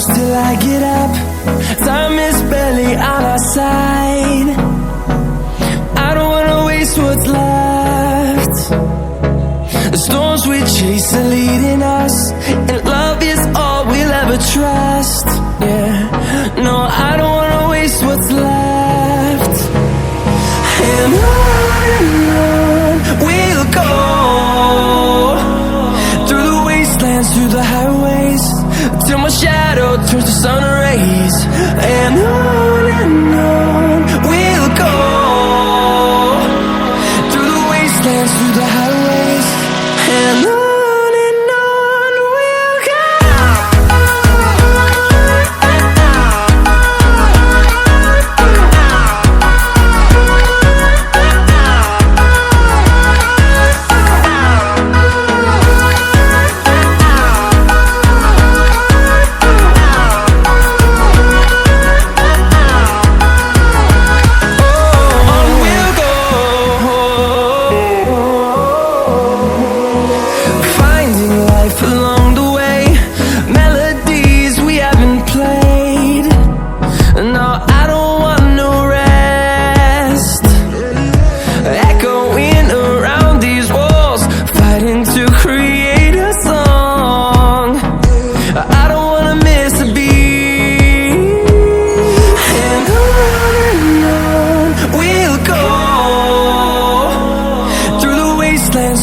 close till I get up. Time is barely on our side. I don't wanna waste what's left. The storms we chase are leading us, and love is all we'll ever trust. Yeah, no, I don't wanna waste what's left. And on we'll go, through the wastelands, through the highways, till my shadow turns to sun rays. And on we'll go, through the wastelands, through the highways, and on we'll go.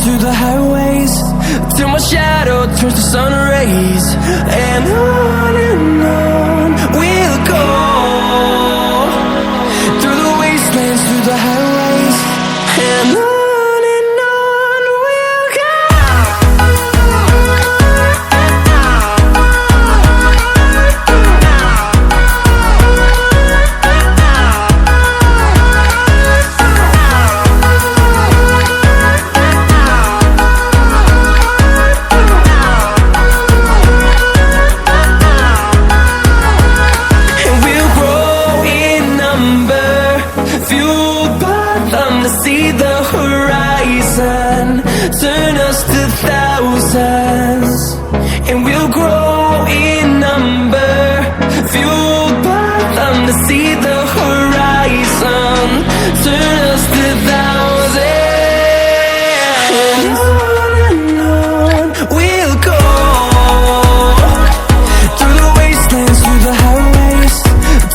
Through the highways, till my shadow turns to sun rays. And on we'll go, through the wastelands, through the highways, and on we'll go. See the horizon, turn us to thousands, and we'll grow in number, fueled by them to see the horizon, turn us to thousands. And on we'll go, through the wastelands, through the highways,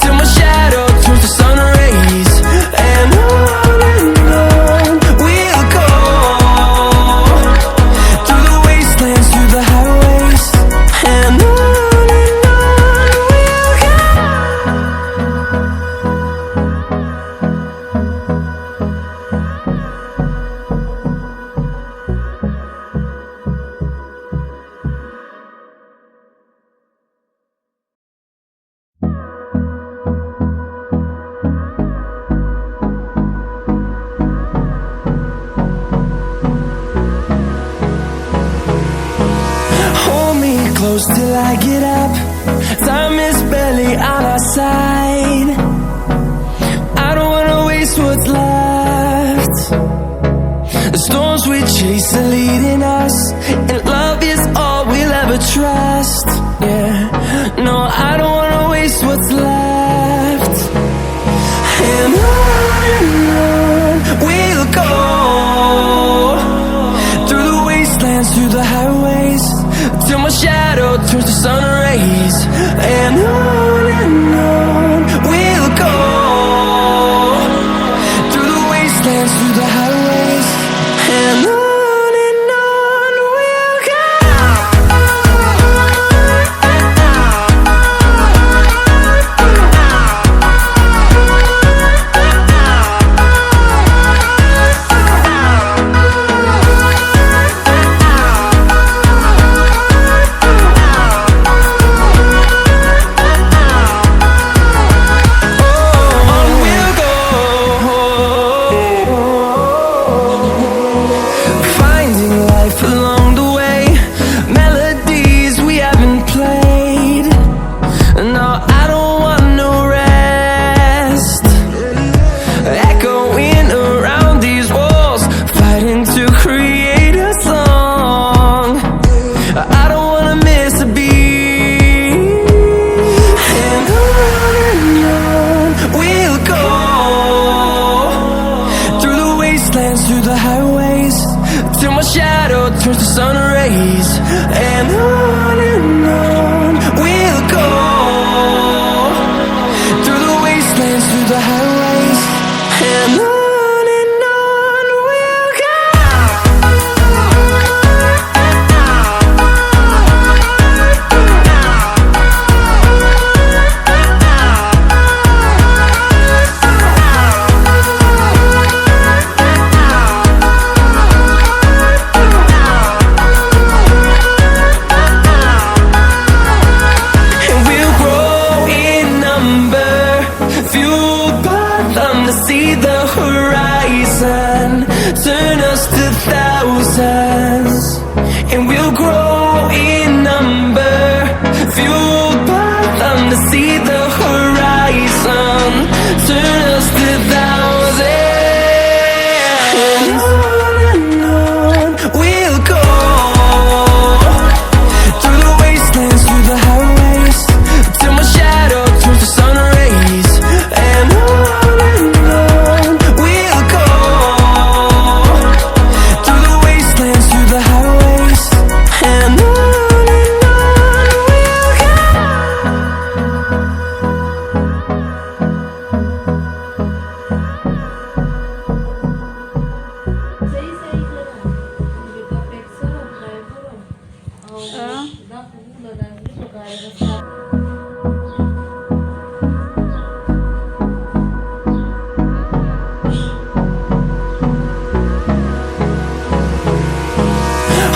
till my shadow turns to sun rays. And close till I get up. Time is barely on our side. I don't wanna waste what's left. The storms we chase are leading us, and love is all we'll ever trust. Yeah, no, I don't wanna waste what's left. And on we'll go, through the wastelands, through the highways, till my shadow turns to sun rays. And on we'll go, through the wastelands, through the highways, and on we'll go. through the highways, and on we'll go. And we'll grow in number, fueled by them to see the horizon, turn us to thousands. And we'll grow in number, fueled by them to see the horizon, turn us to thousands. And on we'll go, through the wastelands, through the highways, till my shadow turns to sun rays. And on we'll go, through the wastelands, through the highways, and on we'll go.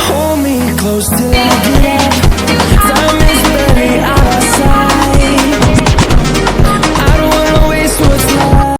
Hold me close till I get